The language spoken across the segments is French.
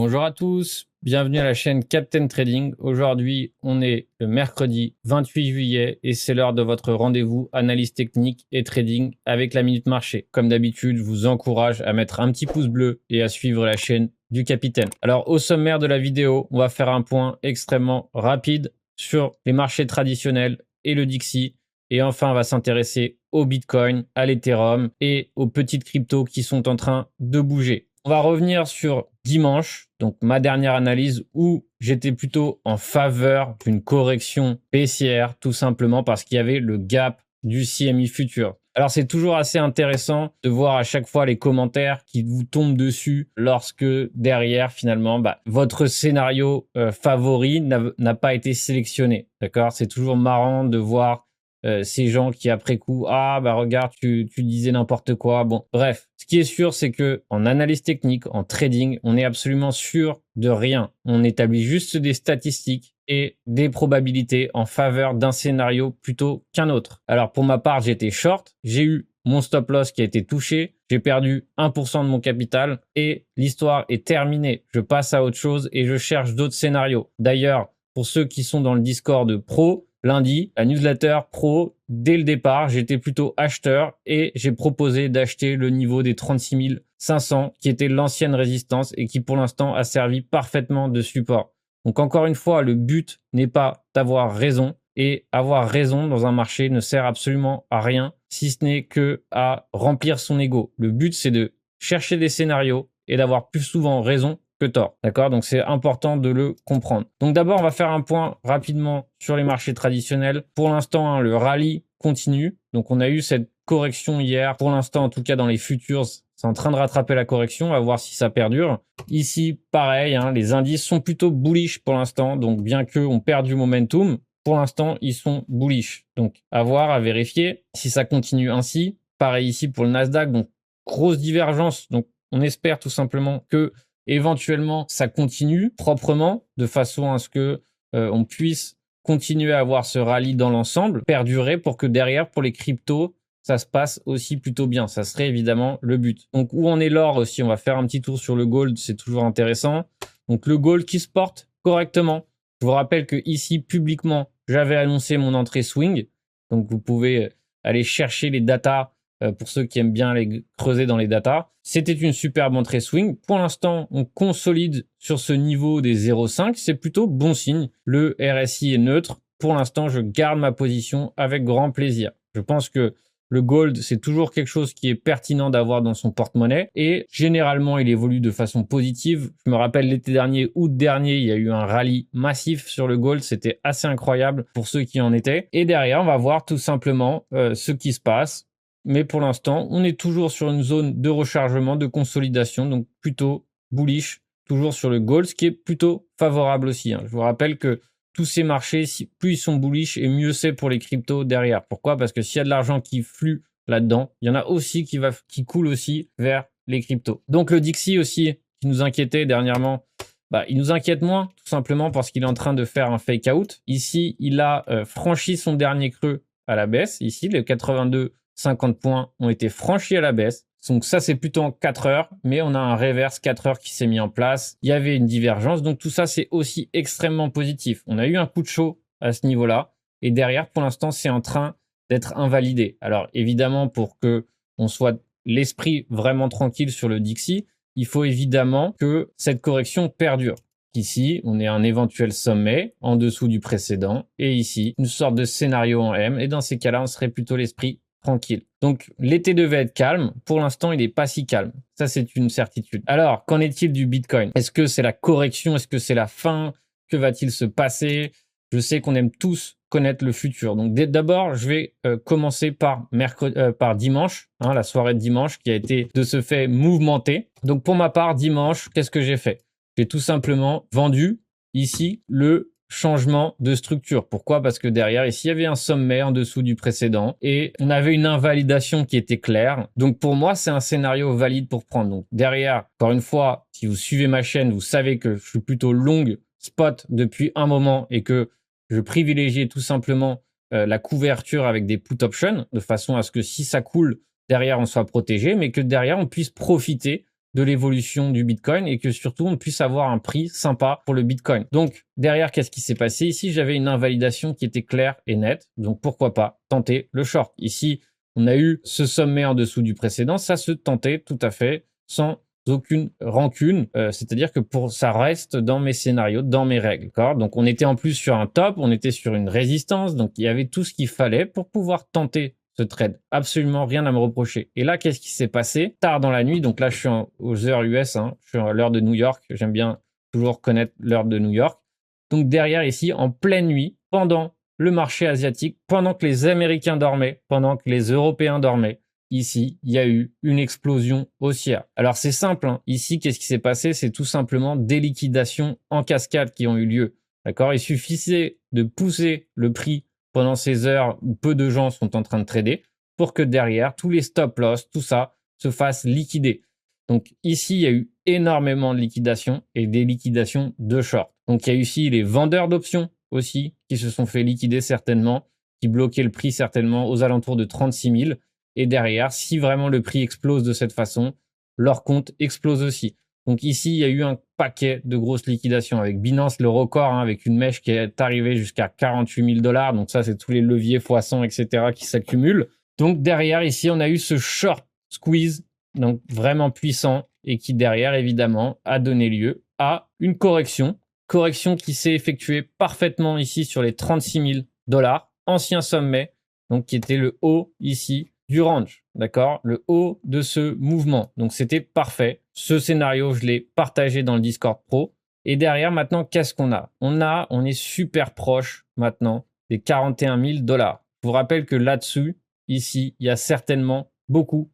Bonjour à tous, bienvenue à la chaîne Captain Trading. Aujourd'hui, on est le mercredi 28 juillet et c'est l'heure de votre rendez-vous analyse technique et trading avec la Minute Marché. Comme d'habitude, je vous encourage à mettre un petit pouce bleu et à suivre la chaîne du capitaine. Alors, au sommaire de la vidéo, on va faire un point extrêmement rapide sur les marchés traditionnels et le Dixie. Et enfin, on va s'intéresser au Bitcoin, à l'Ethereum et aux petites cryptos qui sont en train de bouger. On va revenir sur dimanche, donc ma dernière analyse où j'étais plutôt en faveur d'une correction baissière, tout simplement parce qu'il y avait le gap du CME futur. Alors c'est toujours assez intéressant de voir à chaque fois les commentaires qui vous tombent dessus lorsque derrière finalement votre scénario favori n'a pas été sélectionné. D'accord, c'est toujours marrant de voir ces gens qui après coup, regarde, tu disais n'importe quoi. Bon, bref, ce qui est sûr, c'est que en analyse technique, en trading, on est absolument sûr de rien. On établit juste des statistiques et des probabilités en faveur d'un scénario plutôt qu'un autre. Alors pour ma part, j'étais short, j'ai eu mon stop loss qui a été touché, j'ai perdu 1% de mon capital et l'histoire est terminée. Je passe à autre chose et je cherche d'autres scénarios. D'ailleurs, pour ceux qui sont dans le Discord pro, lundi, la newsletter pro, dès le départ, j'étais plutôt acheteur et j'ai proposé d'acheter le niveau des 36 500 qui était l'ancienne résistance et qui pour l'instant a servi parfaitement de support. Donc encore une fois, le but n'est pas d'avoir raison et avoir raison dans un marché ne sert absolument à rien si ce n'est que à remplir son ego. Le but, c'est de chercher des scénarios et d'avoir plus souvent raison que tort. D'accord? Donc, c'est important de le comprendre. Donc, d'abord, on va faire un point rapidement sur les marchés traditionnels. Pour l'instant, le rallye continue. Donc, on a eu cette correction hier. Pour l'instant, en tout cas, dans les futures, c'est en train de rattraper la correction. On va voir si ça perdure. Ici, pareil, les indices sont plutôt bullish pour l'instant. Donc, bien qu'on perde du momentum, pour l'instant, ils sont bullish. Donc, à voir, à vérifier si ça continue ainsi. Pareil ici pour le Nasdaq. Donc, grosse divergence. Donc, on espère tout simplement que éventuellement, ça continue proprement de façon à ce que on puisse continuer à avoir ce rallye dans l'ensemble, perdurer pour que derrière, pour les cryptos, ça se passe aussi plutôt bien. Ça serait évidemment le but. Donc, où en est l'or aussi? On va faire un petit tour sur le gold, c'est toujours intéressant. Donc, le gold qui se porte correctement. Je vous rappelle que ici, publiquement, j'avais annoncé mon entrée swing. Donc, vous pouvez aller chercher les datas pour ceux qui aiment bien les creuser dans les datas. C'était une superbe entrée swing. Pour l'instant, on consolide sur ce niveau des 0,5. C'est plutôt bon signe. Le RSI est neutre. Pour l'instant, je garde ma position avec grand plaisir. Je pense que le gold, c'est toujours quelque chose qui est pertinent d'avoir dans son porte-monnaie et généralement, il évolue de façon positive. Je me rappelle l'été dernier, août dernier, il y a eu un rallye massif sur le gold. C'était assez incroyable pour ceux qui en étaient. Et derrière, on va voir tout simplement ce qui se passe. Mais pour l'instant, on est toujours sur une zone de rechargement, de consolidation, donc plutôt bullish, toujours sur le gold, ce qui est plutôt favorable aussi. Je vous rappelle que tous ces marchés, plus ils sont bullish et mieux c'est pour les cryptos derrière. Pourquoi? Parce que s'il y a de l'argent qui flue là-dedans, il y en a aussi qui coule aussi vers les cryptos. Donc le Dixie aussi, qui nous inquiétait dernièrement, il nous inquiète moins, tout simplement parce qu'il est en train de faire un fake out. Ici, il a franchi son dernier creux à la baisse. Ici, les 82 50 points ont été franchis à la baisse. Donc ça, c'est plutôt en 4 heures, mais on a un reverse 4 heures qui s'est mis en place. Il y avait une divergence, donc tout ça, c'est aussi extrêmement positif. On a eu un coup de chaud à ce niveau-là, et derrière, pour l'instant, c'est en train d'être invalidé. Alors évidemment, pour que on soit l'esprit vraiment tranquille sur le Dixie, il faut évidemment que cette correction perdure. Ici, on est un éventuel sommet en dessous du précédent, et ici, une sorte de scénario en M, et dans ces cas-là, on serait plutôt l'esprit tranquille. Donc, l'été devait être calme. Pour l'instant, il n'est pas si calme. Ça, c'est une certitude. Alors, qu'en est-il du Bitcoin? Est-ce que c'est la correction? Est-ce que c'est la fin? Que va-t-il se passer? Je sais qu'on aime tous connaître le futur. Donc, d'abord, je vais commencer par dimanche, la soirée de dimanche qui a été de ce fait mouvementée. Donc, pour ma part, dimanche, qu'est-ce que j'ai fait? J'ai tout simplement vendu ici le changement de structure. Pourquoi? Parce que derrière, ici, il y avait un sommet en dessous du précédent et on avait une invalidation qui était claire. Donc, pour moi, c'est un scénario valide pour prendre. Donc, derrière, encore une fois, si vous suivez ma chaîne, vous savez que je suis plutôt long spot depuis un moment et que je privilégie tout simplement la couverture avec des put options de façon à ce que si ça coule, derrière, on soit protégé, mais que derrière, on puisse profiter de l'évolution du Bitcoin et que surtout on puisse avoir un prix sympa pour le Bitcoin. Donc derrière, qu'est-ce qui s'est passé? Ici, j'avais une invalidation qui était claire et nette. Donc pourquoi pas tenter le short? Ici, on a eu ce sommet en dessous du précédent. Ça se tentait tout à fait sans aucune rancune. C'est-à-dire que ça reste dans mes scénarios, dans mes règles. D'accord? Donc on était en plus sur un top, on était sur une résistance. Donc il y avait tout ce qu'il fallait pour pouvoir tenter ce trade. Absolument rien à me reprocher. Et là, qu'est-ce qui s'est passé? Tard dans la nuit, donc là, je suis aux heures US, hein, je suis à l'heure de New York. J'aime bien toujours connaître l'heure de New York. Donc derrière, ici, en pleine nuit, pendant le marché asiatique, pendant que les Américains dormaient, pendant que les Européens dormaient, ici, il y a eu une explosion haussière. Alors c'est simple, hein. Ici, qu'est-ce qui s'est passé? C'est tout simplement des liquidations en cascade qui ont eu lieu. D'accord? Il suffisait de pousser le prix pendant ces heures où peu de gens sont en train de trader pour que derrière, tous les stop loss, tout ça, se fasse liquider. Donc ici, il y a eu énormément de liquidations et des liquidations de short. Donc il y a eu ici les vendeurs d'options aussi qui se sont fait liquider certainement, qui bloquaient le prix certainement aux alentours de 36 000. Et derrière, si vraiment le prix explose de cette façon, leur compte explose aussi. Donc ici, il y a eu un paquet de grosses liquidations avec Binance, le record, hein, avec une mèche qui est arrivée jusqu'à 48 000 $. Donc ça, c'est tous les leviers x100, etc. qui s'accumulent. Donc derrière, ici, on a eu ce short squeeze, donc vraiment puissant, et qui derrière, évidemment, a donné lieu à une correction. Correction qui s'est effectuée parfaitement ici sur les 36 000 $, ancien sommet, donc qui était le haut ici du range, d'accord? Le haut de ce mouvement. Donc, c'était parfait. Ce scénario, je l'ai partagé dans le Discord Pro. Et derrière, maintenant, qu'est-ce qu'on a? On est super proche maintenant des 41 000 $. Je vous rappelle que là-dessus, ici, il y a certainement beaucoup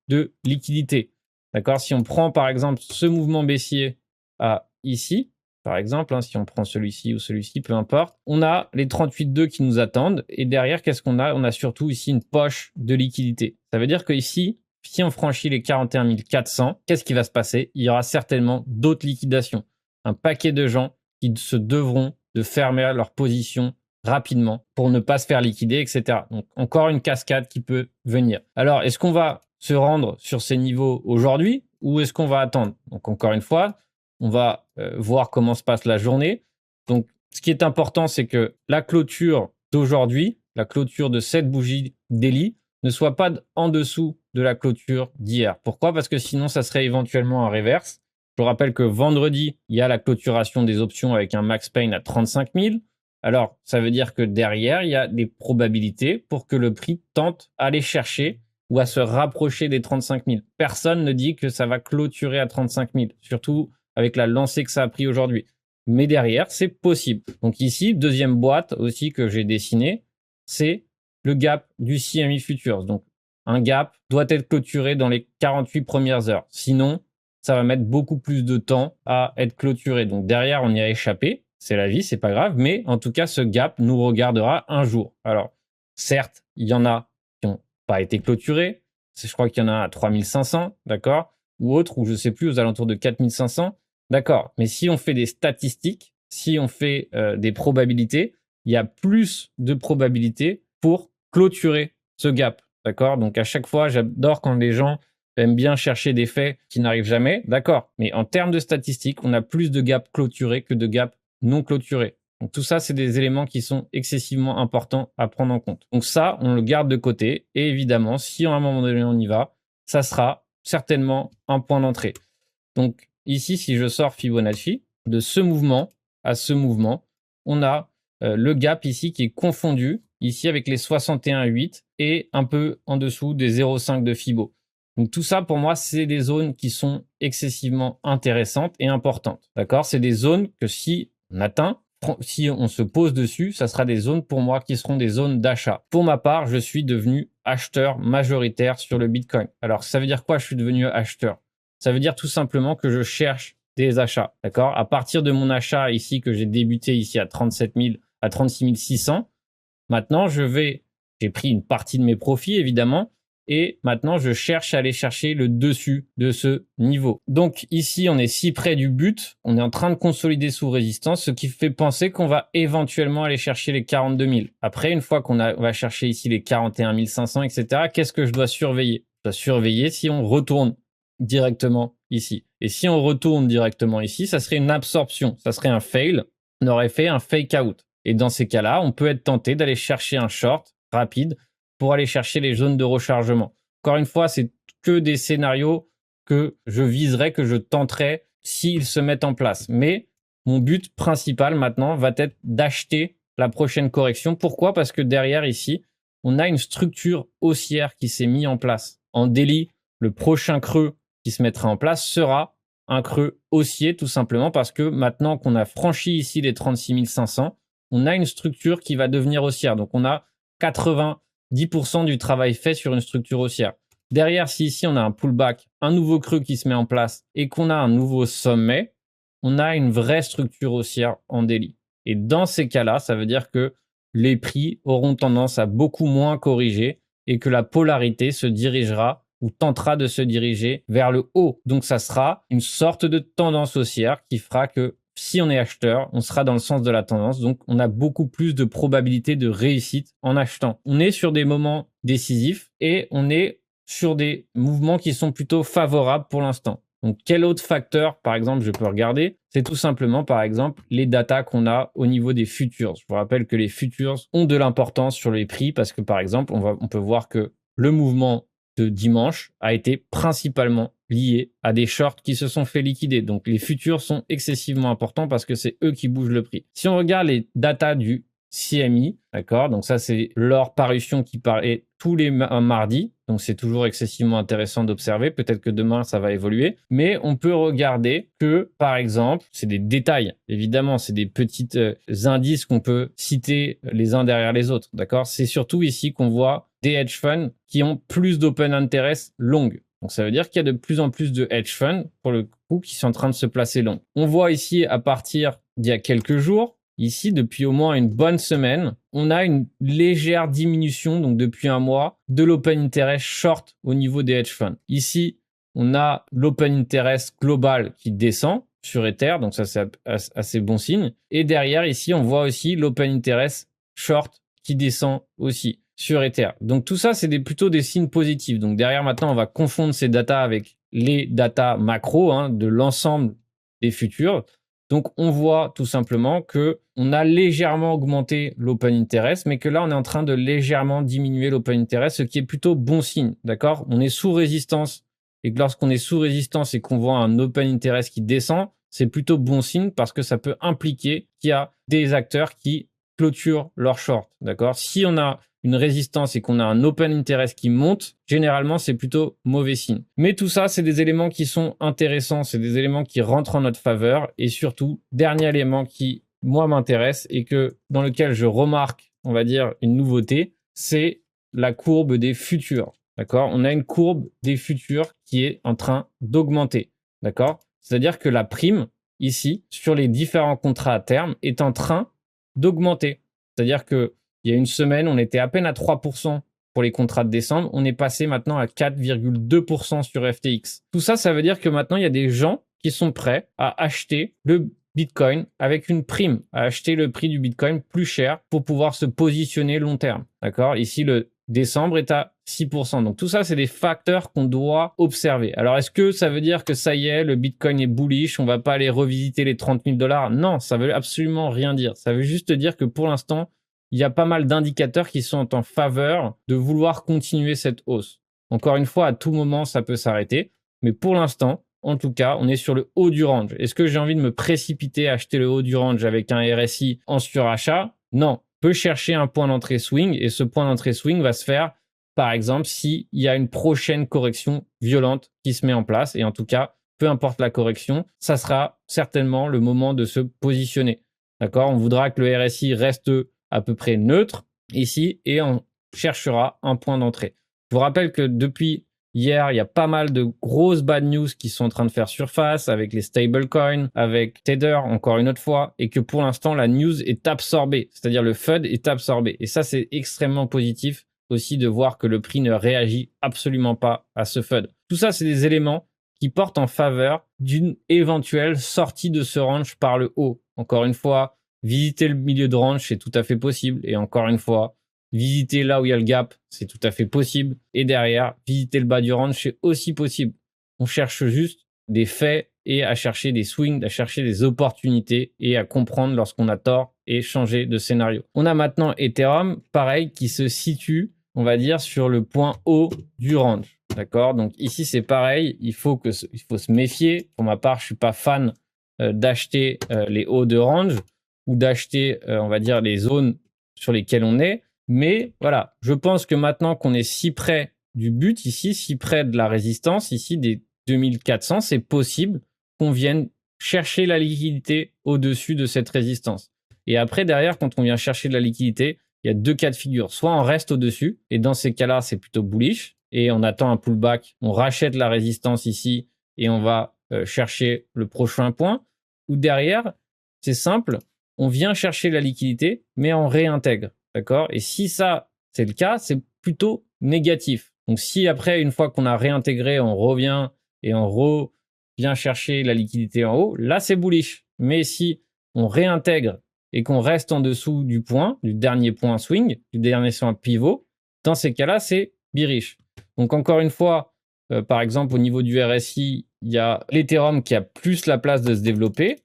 de liquidités. D'accord? Si on prend, par exemple, ce mouvement baissier à ici, par exemple, hein, si on prend celui-ci ou celui-ci, peu importe, on a les 38,2 qui nous attendent. Et derrière, qu'est-ce qu'on a? On a surtout ici une poche de liquidité. Ça veut dire que ici, si on franchit les 41 400, qu'est-ce qui va se passer? Il y aura certainement d'autres liquidations. Un paquet de gens qui se devront de fermer leur position rapidement pour ne pas se faire liquider, etc. Donc, encore une cascade qui peut venir. Alors, est-ce qu'on va se rendre sur ces niveaux aujourd'hui ou est-ce qu'on va attendre? Donc, encore une fois, on va voir comment se passe la journée. Donc, ce qui est important, c'est que la clôture d'aujourd'hui, la clôture de cette bougie daily, ne soit pas en dessous de la clôture d'hier. Pourquoi? Parce que sinon, ça serait éventuellement un reverse. Je vous rappelle que vendredi, il y a la clôturation des options avec un max pain à 35 000. Alors, ça veut dire que derrière, il y a des probabilités pour que le prix tente à aller chercher ou à se rapprocher des 35 000. Personne ne dit que ça va clôturer à 35 000, surtout avec la lancée que ça a pris aujourd'hui. Mais derrière, c'est possible. Donc ici, deuxième boîte aussi que j'ai dessinée, c'est le gap du CME Futures. Donc un gap doit être clôturé dans les 48 premières heures. Sinon, ça va mettre beaucoup plus de temps à être clôturé. Donc derrière, on y a échappé. C'est la vie, c'est pas grave. Mais en tout cas, ce gap nous regardera un jour. Alors, certes, il y en a qui n'ont pas été clôturés. Je crois qu'il y en a à 3500, d'accord? Ou autre, ou je sais plus, aux alentours de 4500. D'accord, mais si on fait des statistiques, si on fait des probabilités, il y a plus de probabilités pour clôturer ce gap. D'accord? Donc à chaque fois, j'adore quand les gens aiment bien chercher des faits qui n'arrivent jamais. D'accord, mais en termes de statistiques, on a plus de gaps clôturés que de gaps non clôturés. Donc tout ça, c'est des éléments qui sont excessivement importants à prendre en compte. Donc ça, on le garde de côté. Et évidemment, si à un moment donné on y va, ça sera certainement un point d'entrée. Donc ici, si je sors Fibonacci, de ce mouvement à ce mouvement, on a le gap ici qui est confondu, ici avec les 61,8 et un peu en dessous des 0,5 de Fibo. Donc tout ça, pour moi, c'est des zones qui sont excessivement intéressantes et importantes. D'accord? C'est des zones que si on atteint, si on se pose dessus, ça sera des zones pour moi qui seront des zones d'achat. Pour ma part, je suis devenu acheteur majoritaire sur le Bitcoin. Alors, ça veut dire quoi, je suis devenu acheteur? Ça veut dire tout simplement que je cherche des achats, d'accord? À partir de mon achat ici, que j'ai débuté ici à 37 000, à 36 600, maintenant j'ai pris une partie de mes profits évidemment, et maintenant je cherche à aller chercher le dessus de ce niveau. Donc ici, on est si près du but, on est en train de consolider sous résistance, ce qui fait penser qu'on va éventuellement aller chercher les 42 000. Après, une fois on va chercher ici les 41 500, etc., qu'est-ce que je dois surveiller? Je dois surveiller si on retourne directement ici. Et si on retourne directement ici, ça serait une absorption, ça serait un fail, on aurait fait un fake out. Et dans ces cas-là, on peut être tenté d'aller chercher un short rapide pour aller chercher les zones de rechargement. Encore une fois, c'est que des scénarios que je viserais, que je tenterais s'ils se mettent en place. Mais mon but principal maintenant va être d'acheter la prochaine correction. Pourquoi? Parce que derrière ici, on a une structure haussière qui s'est mise en place. En daily, le prochain creux qui se mettra en place sera un creux haussier, tout simplement parce que maintenant qu'on a franchi ici les 36 500, on a une structure qui va devenir haussière. Donc on a 90% du travail fait sur une structure haussière. Derrière, si ici on a un pullback, un nouveau creux qui se met en place et qu'on a un nouveau sommet, on a une vraie structure haussière en daily. Et dans ces cas-là, ça veut dire que les prix auront tendance à beaucoup moins corriger et que la polarité se dirigera ou tentera de se diriger vers le haut. Donc ça sera une sorte de tendance haussière qui fera que si on est acheteur, on sera dans le sens de la tendance. Donc on a beaucoup plus de probabilité de réussite en achetant. On est sur des moments décisifs et on est sur des mouvements qui sont plutôt favorables pour l'instant. Donc, quel autre facteur, par exemple, je peux regarder? C'est tout simplement, par exemple, les datas qu'on a au niveau des futures. Je vous rappelle que les futures ont de l'importance sur les prix parce que, par exemple, on peut voir que le mouvement de dimanche a été principalement lié à des shorts qui se sont fait liquider. Donc, les futures sont excessivement importants parce que c'est eux qui bougent le prix. Si on regarde les datas du CMI, d'accord? Donc ça, c'est leur parution qui paraît tous les mardis. Donc c'est toujours excessivement intéressant d'observer. Peut-être que demain, ça va évoluer. Mais on peut regarder que, par exemple, c'est des détails. Évidemment, c'est des petits indices qu'on peut citer les uns derrière les autres, d'accord? C'est surtout ici qu'on voit des hedge funds qui ont plus d'open interest longues. Donc ça veut dire qu'il y a de plus en plus de hedge funds, pour le coup, qui sont en train de se placer long. On voit ici, à partir d'il y a quelques jours, ici, depuis au moins une bonne semaine, on a une légère diminution, donc depuis un mois, de l'open interest short au niveau des hedge funds. Ici, on a l'open interest global qui descend sur Ether, donc ça c'est assez bon signe. Et derrière, ici, on voit aussi l'open interest short qui descend aussi sur Ether. Donc tout ça, c'est plutôt des signes positifs. Donc derrière, maintenant, on va confondre ces datas avec les datas macro de l'ensemble des futurs. Donc, on voit tout simplement que on a légèrement augmenté l'open interest, mais que là, on est en train de légèrement diminuer l'open interest, ce qui est plutôt bon signe, d'accord? On est sous résistance, et que lorsqu'on est sous résistance et qu'on voit un open interest qui descend, c'est plutôt bon signe parce que ça peut impliquer qu'il y a des acteurs qui clôturent leur short, d'accord? Si on a une résistance et qu'on a un open interest qui monte, généralement, c'est plutôt mauvais signe. Mais tout ça, c'est des éléments qui sont intéressants, c'est des éléments qui rentrent en notre faveur. Et surtout, dernier élément qui, moi, m'intéresse et dans lequel je remarque, on va dire, une nouveauté, c'est la courbe des futurs. D'accord? On a une courbe des futurs qui est en train d'augmenter. D'accord? C'est-à-dire que la prime, ici, sur les différents contrats à terme, est en train d'augmenter. C'est-à-dire que il y a une semaine, on était à peine à 3% pour les contrats de décembre. On est passé maintenant à 4,2% sur FTX. Tout ça, ça veut dire que maintenant, il y a des gens qui sont prêts à acheter le Bitcoin avec une prime, à acheter le prix du Bitcoin plus cher pour pouvoir se positionner long terme. D'accord? Ici, le décembre est à 6%. Donc tout ça, c'est des facteurs qu'on doit observer. Alors, est-ce que ça veut dire que ça y est, le Bitcoin est bullish, on va pas aller revisiter les 30 000 $? Non, ça veut absolument rien dire. Ça veut juste dire que pour l'instant, il y a pas mal d'indicateurs qui sont en faveur de vouloir continuer cette hausse. Encore une fois, à tout moment, ça peut s'arrêter. Mais pour l'instant, en tout cas, on est sur le haut du range. Est-ce que j'ai envie de me précipiter à acheter le haut du range avec un RSI en surachat? Non. On peut chercher un point d'entrée swing et ce point d'entrée swing va se faire, par exemple, s'il y a une prochaine correction violente qui se met en place. Et en tout cas, peu importe la correction, ça sera certainement le moment de se positionner. D'accord? On voudra que le RSI reste à peu près neutre ici et on cherchera un point d'entrée. Je vous rappelle que depuis hier, il y a pas mal de grosses bad news qui sont en train de faire surface avec les stablecoins, avec Tether encore une autre fois, et que pour l'instant, la news est absorbée, c'est-à-dire le FUD est absorbé. Et ça, c'est extrêmement positif aussi de voir que le prix ne réagit absolument pas à ce FUD. Tout ça, c'est des éléments qui portent en faveur d'une éventuelle sortie de ce range par le haut. Encore une fois, visiter le milieu de range, c'est tout à fait possible. Et encore une fois, visiter là où il y a le gap, c'est tout à fait possible. Et derrière, visiter le bas du range, c'est aussi possible. on cherche juste des faits et à chercher des swings, à chercher des opportunités et à comprendre lorsqu'on a tort et changer de scénario. On a maintenant Ethereum, pareil, qui se situe, on va dire, sur le point haut du range. D'accord? Donc ici, c'est pareil, il faut se méfier. Pour ma part, je suis pas fan d'acheter les hauts de range ou d'acheter, on va dire, les zones sur lesquelles on est. Mais voilà, je pense que maintenant qu'on est si près du but ici, si près de la résistance ici des 2400, c'est possible qu'on vienne chercher la liquidité au-dessus de cette résistance. Et après, derrière, quand on vient chercher de la liquidité, il y a deux cas de figure. Soit on reste au-dessus, et dans ces cas-là, c'est plutôt bullish, et on attend un pullback, on rachète la résistance ici, et on va chercher le prochain point. Ou derrière, c'est simple, on vient chercher la liquidité, mais on réintègre. D'accord? Et si ça, c'est le cas, c'est plutôt négatif. Donc si après, une fois qu'on a réintégré, on revient et on revient chercher la liquidité en haut, là, c'est bullish. Mais si on réintègre et qu'on reste en dessous du point, du dernier point swing, du dernier point pivot, dans ces cas-là, c'est bearish. Donc encore une fois, par exemple, au niveau du RSI, il y a l'Ethereum qui a plus la place de se développer.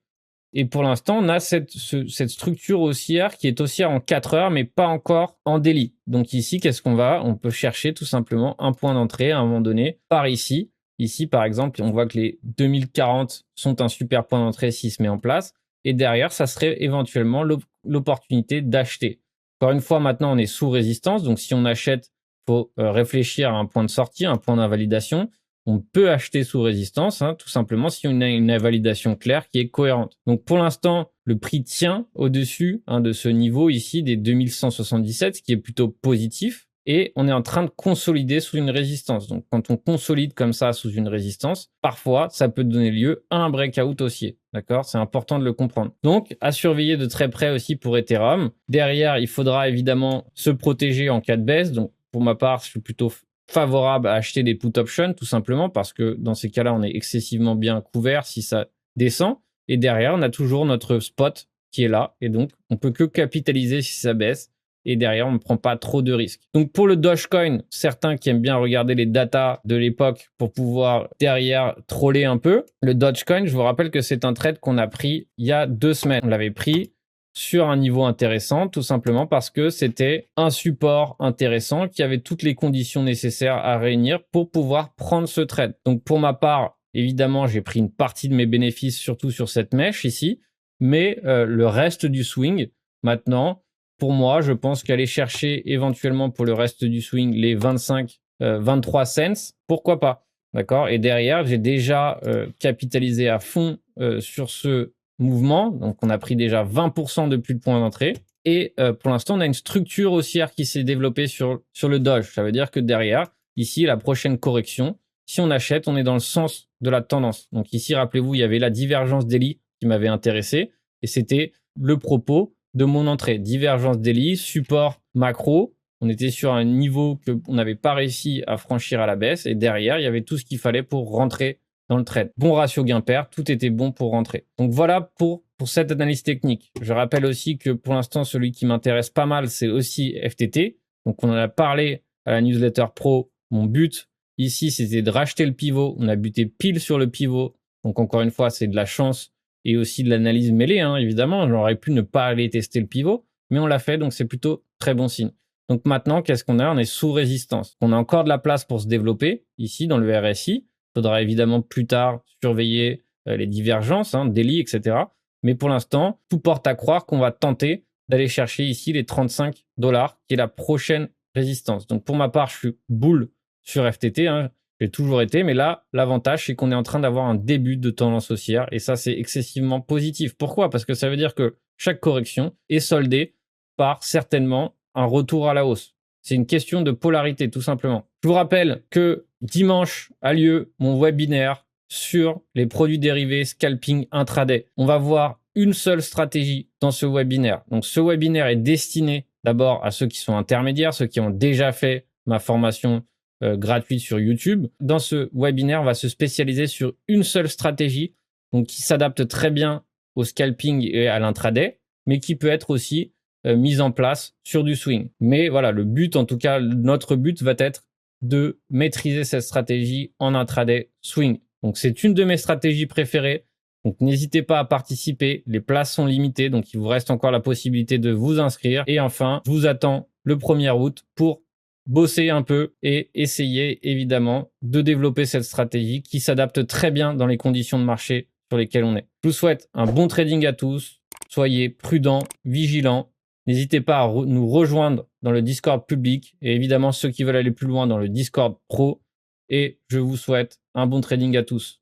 Et pour l'instant, on a cette structure haussière qui est haussière en 4 heures, mais pas encore en daily. Donc ici, qu'est-ce qu'on va? On peut chercher tout simplement un point d'entrée à un moment donné par ici. Ici, par exemple, on voit que les 2040 sont un super point d'entrée s'il se met en place. Et derrière, ça serait éventuellement l'opportunité d'acheter. Encore une fois, maintenant, on est sous résistance. Donc si on achète, il faut réfléchir à un point de sortie, un point d'invalidation. On peut acheter sous résistance, tout simplement si on a une invalidation claire qui est cohérente. Donc pour l'instant, le prix tient au-dessus de ce niveau ici des 2177, ce qui est plutôt positif. Et on est en train de consolider sous une résistance. Donc quand on consolide comme ça sous une résistance, parfois ça peut donner lieu à un breakout haussier. D'accord? C'est important de le comprendre. Donc à surveiller de très près aussi pour Ethereum. Derrière, il faudra évidemment se protéger en cas de baisse. Donc pour ma part, je suis plutôt favorable à acheter des put options tout simplement parce que dans ces cas-là, on est excessivement bien couvert si ça descend. Et derrière, on a toujours notre spot qui est là. Et donc, on peut que capitaliser si ça baisse. Et derrière, on ne prend pas trop de risques. Donc, pour le Dogecoin, certains qui aiment bien regarder les datas de l'époque pour pouvoir derrière troller un peu. Le Dogecoin, je vous rappelle que c'est un trade qu'on a pris il y a 2 semaines. On l'avait pris sur un niveau intéressant, tout simplement parce que c'était un support intéressant qui avait toutes les conditions nécessaires à réunir pour pouvoir prendre ce trade. Donc pour ma part, évidemment, j'ai pris une partie de mes bénéfices, surtout sur cette mèche ici, mais le reste du swing, maintenant, pour moi, je pense qu'aller chercher éventuellement pour le reste du swing les 23 cents, pourquoi pas, d'accord? Et derrière, j'ai déjà capitalisé à fond sur ce mouvement. Donc, on a pris déjà 20% depuis le point d'entrée. Et pour l'instant, on a une structure haussière qui s'est développée sur le Doge. Ça veut dire que derrière, ici, la prochaine correction, si on achète, on est dans le sens de la tendance. Donc ici, rappelez-vous, il y avait la divergence daily qui m'avait intéressé. Et c'était le propos de mon entrée. Divergence daily, support macro. On était sur un niveau qu'on n'avait pas réussi à franchir à la baisse. Et derrière, il y avait tout ce qu'il fallait pour rentrer dans le trade. Bon ratio gain-perte, tout était bon pour rentrer. Donc voilà pour cette analyse technique. Je rappelle aussi que pour l'instant, celui qui m'intéresse pas mal, c'est aussi FTT. Donc on en a parlé à la newsletter pro. Mon but ici, c'était de racheter le pivot. On a buté pile sur le pivot. Donc encore une fois, c'est de la chance et aussi de l'analyse mêlée, évidemment. J'aurais pu ne pas aller tester le pivot, mais on l'a fait, donc c'est plutôt très bon signe. Donc maintenant, qu'est-ce qu'on a? On est sous résistance. On a encore de la place pour se développer ici dans le RSI. Il faudra évidemment plus tard surveiller les divergences, daily, etc. Mais pour l'instant, tout porte à croire qu'on va tenter d'aller chercher ici les 35 $, qui est la prochaine résistance. Donc pour ma part, je suis bull sur FTT. J'ai toujours été, mais là, l'avantage, c'est qu'on est en train d'avoir un début de tendance haussière. Et ça, c'est excessivement positif. Pourquoi? Parce que ça veut dire que chaque correction est soldée par certainement un retour à la hausse. C'est une question de polarité, tout simplement. Je vous rappelle que dimanche a lieu mon webinaire sur les produits dérivés scalping intraday. On va voir une seule stratégie dans ce webinaire. Donc, ce webinaire est destiné d'abord à ceux qui sont intermédiaires, ceux qui ont déjà fait ma formation gratuite sur YouTube. Dans ce webinaire, on va se spécialiser sur une seule stratégie, donc qui s'adapte très bien au scalping et à l'intraday, mais qui peut être aussi mise en place sur du swing. Mais voilà, le but, en tout cas, notre but va être de maîtriser cette stratégie en intraday swing. Donc, c'est une de mes stratégies préférées. Donc, n'hésitez pas à participer. Les places sont limitées, donc il vous reste encore la possibilité de vous inscrire. Et enfin, je vous attends le 1er août pour bosser un peu et essayer évidemment de développer cette stratégie qui s'adapte très bien dans les conditions de marché sur lesquelles on est. Je vous souhaite un bon trading à tous. Soyez prudents, vigilants. N'hésitez pas à nous rejoindre dans le Discord public et évidemment ceux qui veulent aller plus loin dans le Discord pro. Et je vous souhaite un bon trading à tous.